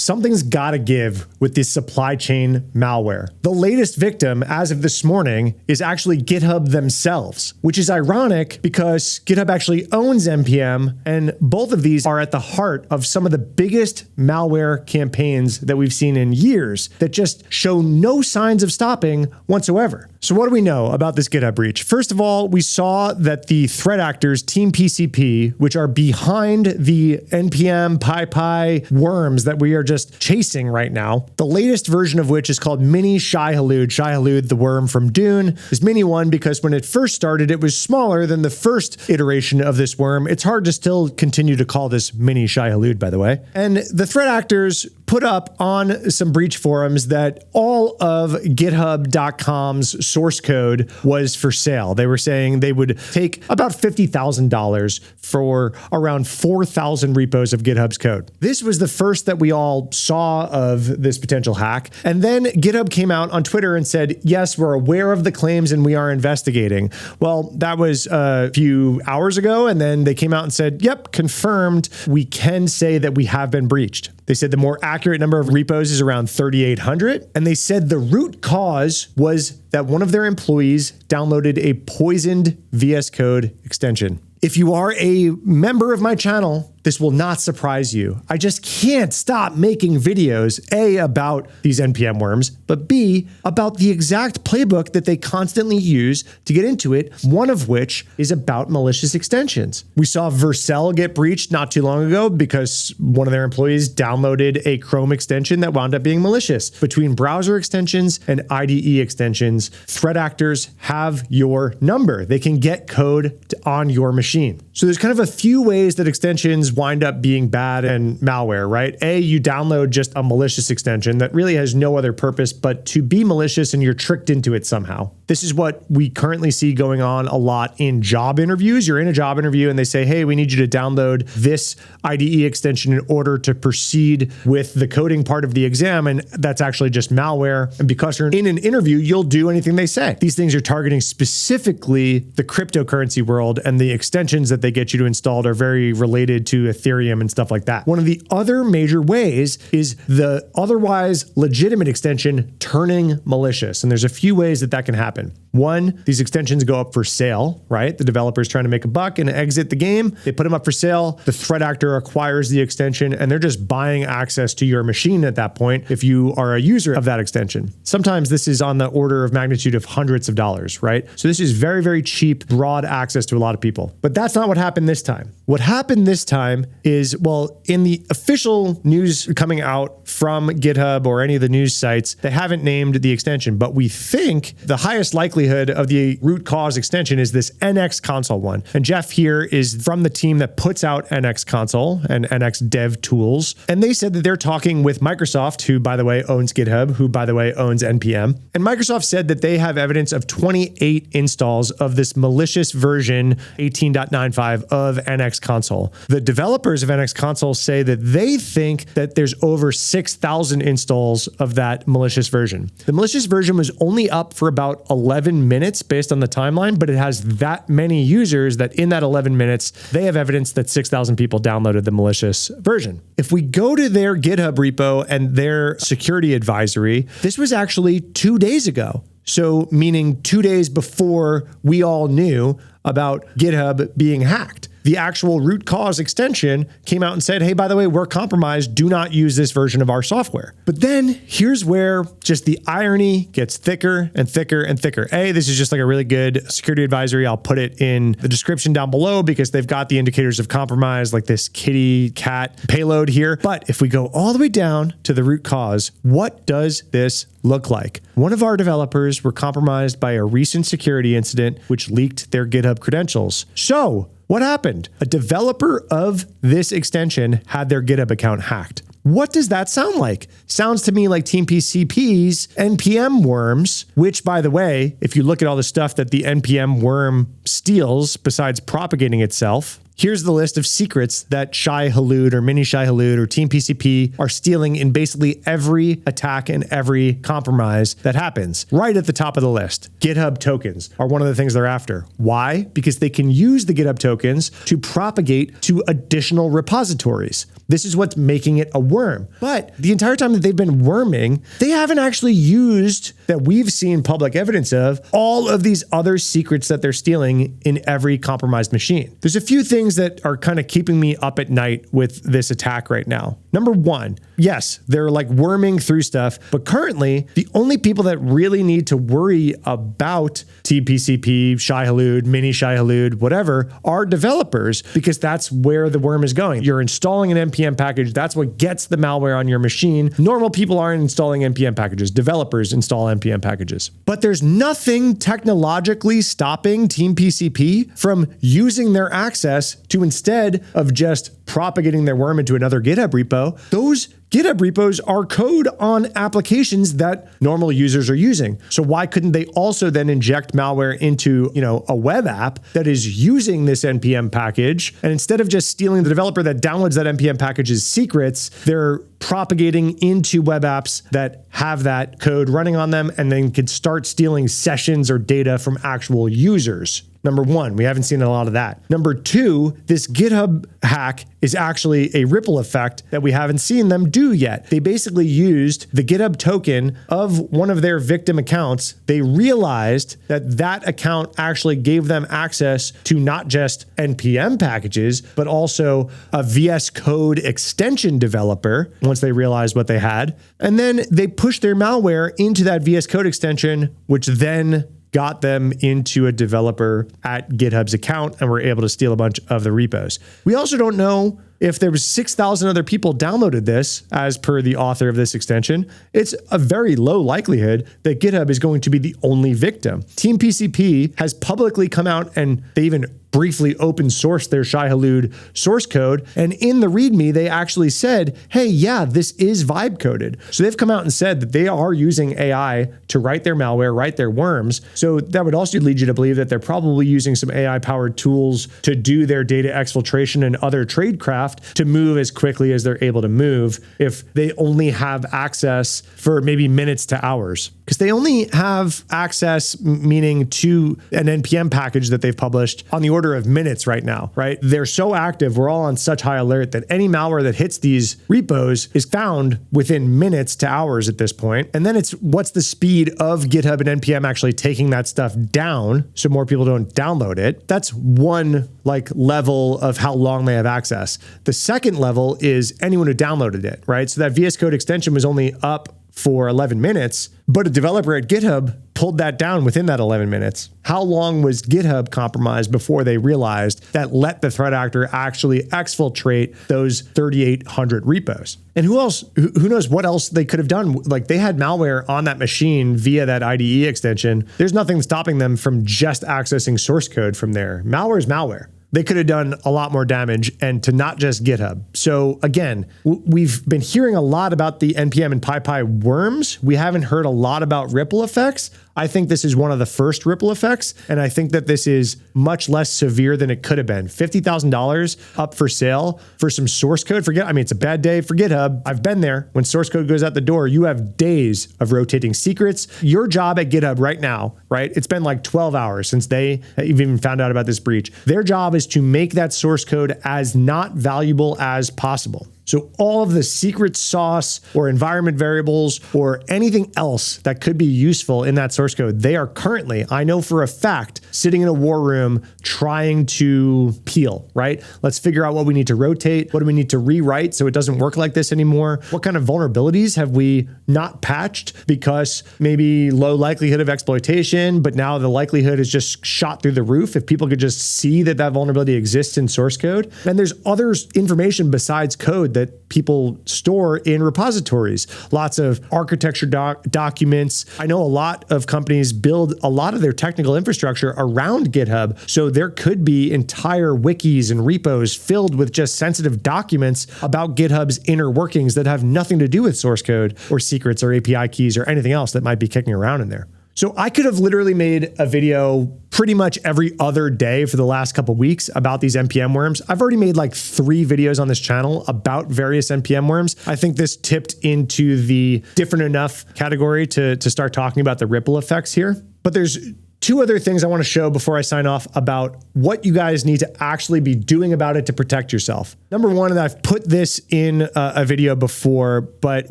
Something's got to give with this supply chain malware. The latest victim, as of this morning, is actually GitHub themselves, which is ironic because GitHub actually owns NPM, and both of these are at the heart of some of the biggest malware campaigns that we've seen in years that just show no signs of stopping whatsoever. So what do we know about this GitHub breach? First of all, we saw that the threat actors, Team PCP, which are behind the NPM PyPy worms that we are just chasing right now, the latest version of which is called Mini Shai-Hulud. Shai-Hulud, the worm from Dune, is Mini 1 because when it first started, it was smaller than the first iteration of this worm. It's hard to still continue to call this Mini Shai-Hulud, by the way. And the threat actors put up on some breach forums that all of GitHub.com's source code was for sale. They were saying they would take about $50,000 for around 4,000 repos of GitHub's code. This was the first that we all saw of this potential hack. And then GitHub came out on Twitter and said, yes, we're aware of the claims and we are investigating. Well, that was a few hours ago. And then they came out and said, yep, confirmed. We can say that we have been breached. They said the more accurate number of repos is around 3,800. And they said the root cause was that one of their employees downloaded a poisoned VS Code extension. If you are a member of my channel, this will not surprise you. I just can't stop making videos, A, about these NPM worms, but B, about the exact playbook that they constantly use to get into it, one of which is about malicious extensions. We saw Vercel get breached not too long ago because one of their employees downloaded a Chrome extension that wound up being malicious. Between browser extensions and IDE extensions, threat actors have your number. They can get code on your machine. So there's kind of a few ways that extensions wind up being bad and malware, right? A, you download just a malicious extension that really has no other purpose but to be malicious and you're tricked into it somehow. This is what we currently see going on a lot in job interviews. You're in a job interview and they say, hey, we need you to download this IDE extension in order to proceed with the coding part of the exam. And that's actually just malware. And because you're in an interview, you'll do anything they say. These things are targeting specifically the cryptocurrency world, and the extensions that they get you to install are very related to Ethereum and stuff like that. One of the other major ways is the otherwise legitimate extension turning malicious. And there's a few ways that that can happen. One, these extensions go up for sale, right? The developer's trying to make a buck and exit the game. They put them up for sale. The threat actor acquires the extension and they're just buying access to your machine at that point if you are a user of that extension. Sometimes this is on the order of magnitude of hundreds of dollars, right? So this is very, very cheap, broad access to a lot of people. But that's not what happened this time. What happened this time is, well, in the official news coming out from GitHub or any of the news sites, they haven't named the extension, but we think the highest likelihood of the root cause extension is this NX console one. And Jeff here is from the team that puts out NX console and NX dev tools. And they said that they're talking with Microsoft, who by the way owns GitHub, who by the way owns NPM. And Microsoft said that they have evidence of 28 installs of this malicious version 18.95 of NX console. The developers of NX console say that they think that there's over 6,000 installs of that malicious version. The malicious version was only up for about 11 minutes based on the timeline, but it has that many users that in that 11 minutes, they have evidence that 6,000 people downloaded the malicious version. If we go to their GitHub repo and their security advisory, this was actually 2 days ago. So meaning 2 days before we all knew about GitHub being hacked. The actual root cause extension came out and said, hey, by the way, we're compromised. Do not use this version of our software. But then here's where just the irony gets thicker and thicker and thicker. A, this is just like a really good security advisory. I'll put it in the description down below because they've got the indicators of compromise, like this kitty cat payload here. But if we go all the way down to the root cause, what does this look like? One of our developers were compromised by a recent security incident, which leaked their GitHub credentials. So what happened? A developer of this extension had their GitHub account hacked. What does that sound like? Sounds to me like Team PCP's NPM worms, which, by the way, if you look at all the stuff that the NPM worm steals besides propagating itself, Here's the list of secrets that Shai-Hulud or Mini Shai-Hulud or Team PCP are stealing in basically every attack and every compromise that happens. Right at the top of the list, GitHub tokens are one of the things they're after. Why? Because they can use the GitHub tokens to propagate to additional repositories. This is what's making it a worm. But the entire time that they've been worming, they haven't actually used, that we've seen public evidence of, all of these other secrets that they're stealing in every compromised machine. There's a few things that are kind of keeping me up at night with this attack right now. Number one, yes, they're like worming through stuff, but currently the only people that really need to worry about TPCP, Shai-Hulud, Mini Shai-Hulud, whatever, are developers, because that's where the worm is going. You're installing an NPM package. That's what gets the malware on your machine. Normal people aren't installing NPM packages. Developers install NPM packages. But there's nothing technologically stopping Team PCP from using their access to, instead of just propagating their worm into another GitHub repo, those GitHub repos are code on applications that normal users are using. So why couldn't they also then inject malware into, a web app that is using this NPM package? And instead of just stealing the developer that downloads that NPM package's secrets, they're propagating into web apps that have that code running on them, and then could start stealing sessions or data from actual users. Number one, we haven't seen a lot of that. Number two, this GitHub hack is actually a ripple effect that we haven't seen them do yet. They basically used the GitHub token of one of their victim accounts. They realized that that account actually gave them access to not just NPM packages, but also a VS Code extension developer once they realized what they had. And then they pushed their malware into that VS Code extension, which then got them into a developer at GitHub's account and were able to steal a bunch of the repos. We also don't know if there was 6,000 other people downloaded this, as per the author of this extension. It's a very low likelihood that GitHub is going to be the only victim. Team PCP has publicly come out, and they even briefly open sourced their Shai-Hulud source code. And in the README, they actually said, hey, yeah, this is vibe coded. So they've come out and said that they are using AI to write their malware, write their worms. So that would also lead you to believe that they're probably using some AI powered tools to do their data exfiltration and other tradecraft to move as quickly as they're able to move, if they only have access for maybe minutes to hours. Because they only have access, meaning to an NPM package that they've published, on the order of minutes right now, right? They're so active, we're all on such high alert that any malware that hits these repos is found within minutes to hours at this point. And then it's what's the speed of GitHub and NPM actually taking that stuff down so more people don't download it. That's one level of how long they have access. The second level is anyone who downloaded it, right? So that VS Code extension was only up for 11 minutes, but a developer at GitHub pulled that down within that 11 minutes. How long was GitHub compromised before they realized that let the threat actor actually exfiltrate those 3,800 repos? And who knows what else they could have done? They had malware on that machine via that IDE extension. There's nothing stopping them from just accessing source code from there. Malware is malware. They could have done a lot more damage, and to not just GitHub. So again, we've been hearing a lot about the NPM and PyPy worms. We haven't heard a lot about ripple effects. I think this is one of the first ripple effects, and I think that this is much less severe than it could have been. $50,000 up for sale for some source code. It's a bad day for GitHub. I've been there. When source code goes out the door, you have days of rotating secrets. Your job at GitHub right now, right? It's been 12 hours since they even found out about this breach. Their job is to make that source code as not valuable as possible. So all of the secret sauce or environment variables or anything else that could be useful in that source code, they are currently, I know for a fact, sitting in a war room trying to peel, right? Let's figure out what we need to rotate. What do we need to rewrite so it doesn't work like this anymore? What kind of vulnerabilities have we not patched because maybe low likelihood of exploitation, but now the likelihood is just shot through the roof if people could just see that that vulnerability exists in source code? And there's other information besides code that people store in repositories. Lots of architecture documents. I know a lot of companies build a lot of their technical infrastructure around GitHub. So there could be entire wikis and repos filled with just sensitive documents about GitHub's inner workings that have nothing to do with source code or secrets or API keys or anything else that might be kicking around in there. So I could have literally made a video pretty much every other day for the last couple of weeks about these NPM worms. I've already made like 3 videos on this channel about various NPM worms. I think this tipped into the different enough category to start talking about the ripple effects here. But there's 2 other things I want to show before I sign off about what you guys need to actually be doing about it to protect yourself. Number 1, and I've put this in a video before, but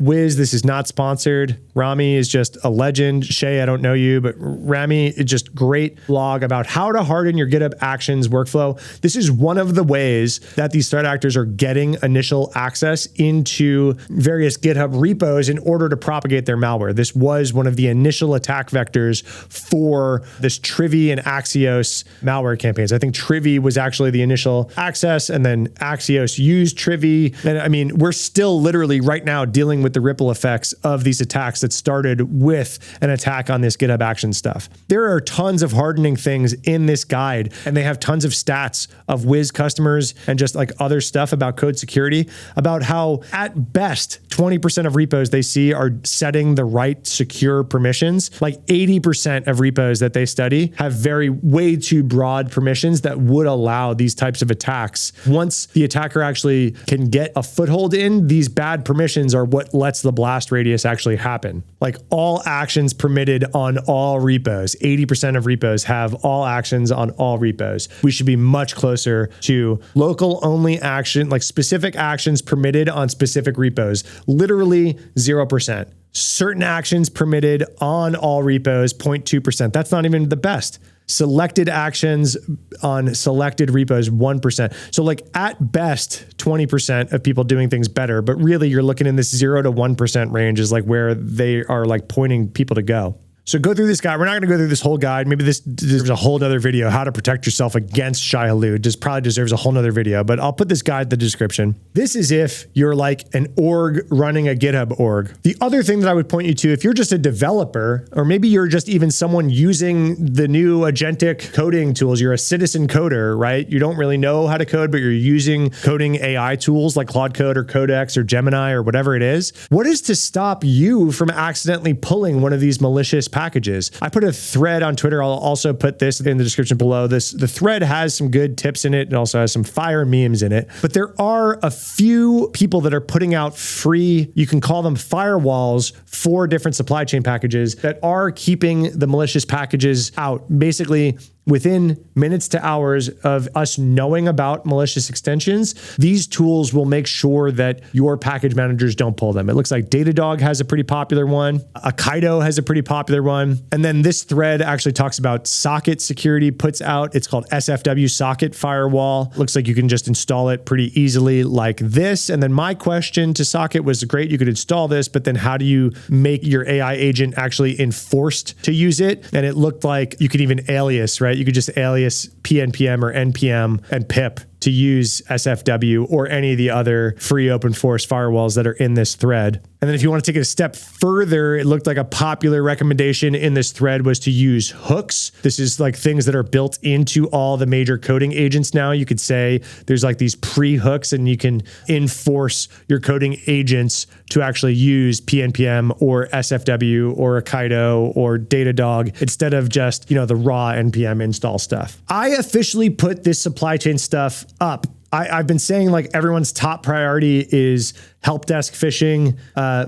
Wiz, this is not sponsored. Rami is just a legend. Shay, I don't know you, but Rami is just great blog about how to harden your GitHub Actions workflow. This is one of the ways that these threat actors are getting initial access into various GitHub repos in order to propagate their malware. This was one of the initial attack vectors for this Trivy and Axios malware campaigns. I think Trivy was actually the initial access, and then Axios used Trivy. And I mean, we're still literally right now dealing with the ripple effects of these attacks that started with an attack on this GitHub Action stuff. There are tons of hardening things in this guide, and they have tons of stats of Wiz customers and just like other stuff about code security, about how at best 20% of repos they see are setting the right secure permissions. Like 80% of repos that they study have way too broad permissions that would allow these types of attacks. Once the attacker actually can get a foothold in, these bad permissions are what lets the blast radius actually happen. Like all actions permitted on all repos. 80% of repos have all actions on all repos. We should be much closer to local only action, like specific actions permitted on specific repos. Literally 0%. Certain actions permitted on all repos, 0.2%. That's not even the best. Selected actions on selected repos, 1%. So like at best, 20% of people doing things better, but really you're looking in this 0 to 1% range is like where they are like pointing people to go. So go through this guide. We're not going to go through this whole guide. Maybe this deserves a whole other video, how to protect yourself against Shai-Hulud. Just probably deserves a whole other video, but I'll put this guide in the description. This is if you're like an org running a GitHub org. The other thing that I would point you to, if you're just a developer, or maybe you're just even someone using the new agentic coding tools, you're a citizen coder, right? You don't really know how to code, but you're using coding AI tools like Claude Code or Codex or Gemini or whatever it is. What is to stop you from accidentally pulling one of these malicious packages? I put a thread on Twitter. I'll also put this in the description below. The thread has some good tips in it. It also has some fire memes in it. But there are a few people that are putting out free, you can call them firewalls, for different supply chain packages that are keeping the malicious packages out. Basically, within minutes to hours of us knowing about malicious extensions, these tools will make sure that your package managers don't pull them. It looks like Datadog has a pretty popular one. Kaido has a pretty popular one. And then this thread actually talks about socket security puts out. It's called SFW socket firewall. Looks like you can just install it pretty easily like this. And then my question to socket was, great, you could install this, but then how do you make your AI agent actually enforced to use it? And it looked like you could even alias, right? You could just alias PNPM or NPM and pip to use SFW or any of the other free open source firewalls that are in this thread. And then if you want to take it a step further, it looked like a popular recommendation in this thread was to use hooks. This is like things that are built into all the major coding agents now. You could say there's like these pre-hooks and you can enforce your coding agents to actually use PNPM or SFW or Kaido or Datadog instead of just, the raw NPM install stuff. I officially put this supply chain stuff up. I've been saying like everyone's top priority is help desk phishing,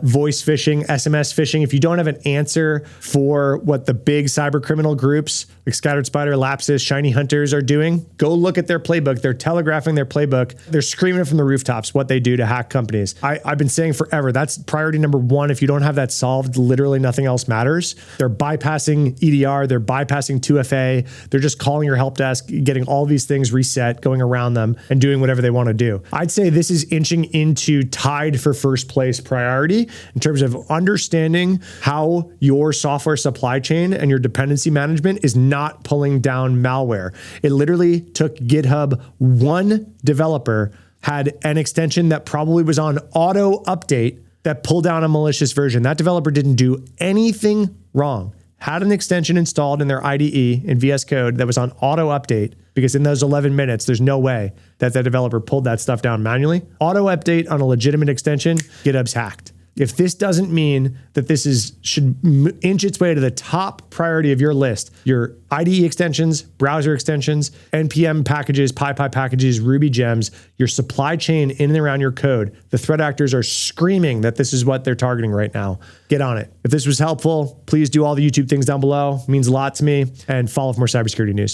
voice phishing, SMS phishing. If you don't have an answer for what the big cyber criminal groups like Scattered Spider, Lapsus, Shiny Hunters are doing, go look at their playbook. They're telegraphing their playbook. They're screaming it from the rooftops what they do to hack companies. I've been saying forever, that's priority number 1. If you don't have that solved, literally nothing else matters. They're bypassing EDR. They're bypassing 2FA. They're just calling your help desk, getting all these things reset, going around them and doing whatever they want to do. I'd say this is inching into tied for first place priority in terms of understanding how your software supply chain and your dependency management is not pulling down malware. It literally took GitHub, one developer had an extension that probably was on auto update that pulled down a malicious version. That developer didn't do anything wrong. Had an extension installed in their IDE in VS Code that was on auto update, because in those 11 minutes, there's no way that the developer pulled that stuff down manually. Auto update on a legitimate extension, GitHub's hacked. If this doesn't mean that this should inch its way to the top priority of your list, your IDE extensions, browser extensions, NPM packages, PyPy packages, Ruby gems, your supply chain in and around your code, the threat actors are screaming that this is what they're targeting right now. Get on it. If this was helpful, please do all the YouTube things down below. It means a lot to me. And follow for more cybersecurity news.